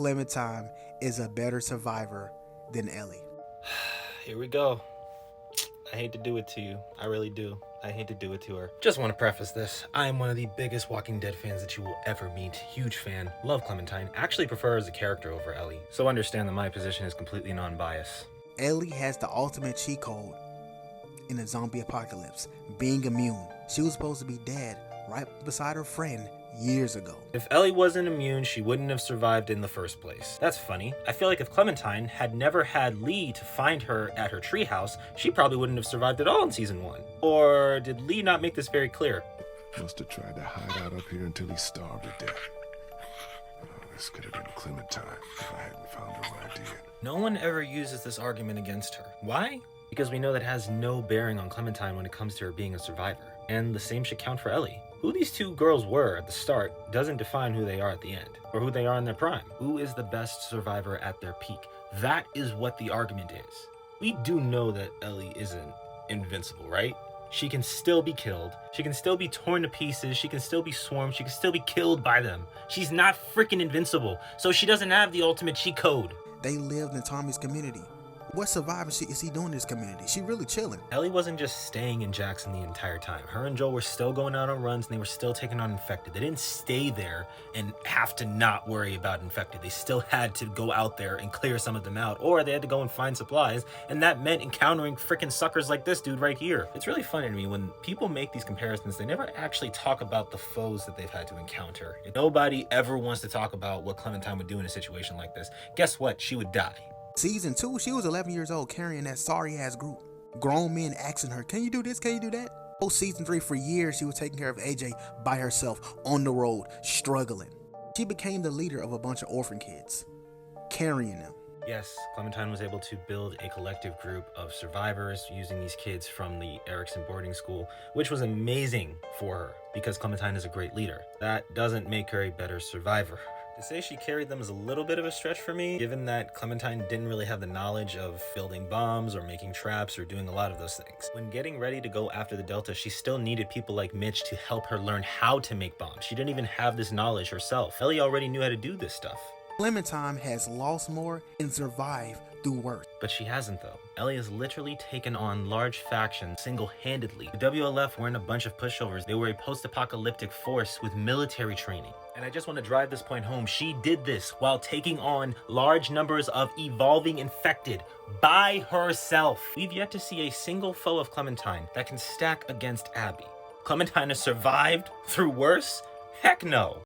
Clementine is a better survivor than Ellie. Here we go. I hate to do it to you. I really do. I hate to do it to her. Just want to preface this. I am one of the biggest Walking Dead fans that you will ever meet. Huge fan. Love Clementine. Actually prefer her as a character over Ellie. So understand that my position is completely non-biased. Ellie has the ultimate cheat code in a zombie apocalypse, being immune. She was supposed to be dead right beside her friend years ago. If Ellie wasn't immune, she wouldn't have survived in the first place. That's funny. I feel like if Clementine had never had Lee to find her at her treehouse, she probably wouldn't have survived at all in season 1. Or did Lee not make this very clear? Must have tried to hide out up here until he starved to death. Oh, this could have been Clementine if I hadn't found her when I did. No one ever uses this argument against her. Why? Because we know that has no bearing on Clementine when it comes to her being a survivor. And the same should count for Ellie. Who these two girls were at the start doesn't define who they are at the end, or who they are in their prime. Who is the best survivor at their peak? That is what the argument is. We do know that Ellie isn't invincible, right? She can still be killed. She can still be torn to pieces. She can still be swarmed. She can still be killed by them. She's not freaking invincible, so she doesn't have the ultimate cheat code. They lived in Tommy's community. What survivor is he doing in this community? She really chilling. Ellie wasn't just staying in Jackson the entire time. Her and Joel were still going out on runs and they were still taking on infected. They didn't stay there and have to not worry about infected. They still had to go out there and clear some of them out, or they had to go and find supplies, and that meant encountering freaking suckers like this dude right here. It's really funny to me when people make these comparisons, they never actually talk about the foes that they've had to encounter. Nobody ever wants to talk about what Clementine would do in a situation like this. Guess what? She would die. Season 2, she was 11 years old carrying that sorry ass group. Grown men asking her, can you do this? Can you do that? Oh, season 3, for years, she was taking care of AJ by herself on the road, struggling. She became the leader of a bunch of orphan kids, carrying them. Yes, Clementine was able to build a collective group of survivors using these kids from the Erickson boarding school, which was amazing for her because Clementine is a great leader. That doesn't make her a better survivor. To say she carried them is a little bit of a stretch for me, given that Clementine didn't really have the knowledge of building bombs or making traps or doing a lot of those things. When getting ready to go after the Delta, she still needed people like Mitch to help her learn how to make bombs. She didn't even have this knowledge herself. Ellie already knew how to do this stuff. Clementine has lost more and survived through work. But she hasn't though. Ellie has literally taken on large factions single-handedly. The WLF weren't a bunch of pushovers. They were a post-apocalyptic force with military training. And I just want to drive this point home. She did this while taking on large numbers of evolving infected by herself. We've yet to see a single foe of Clementine that can stack against Abby. Clementine has survived through worse? Heck no.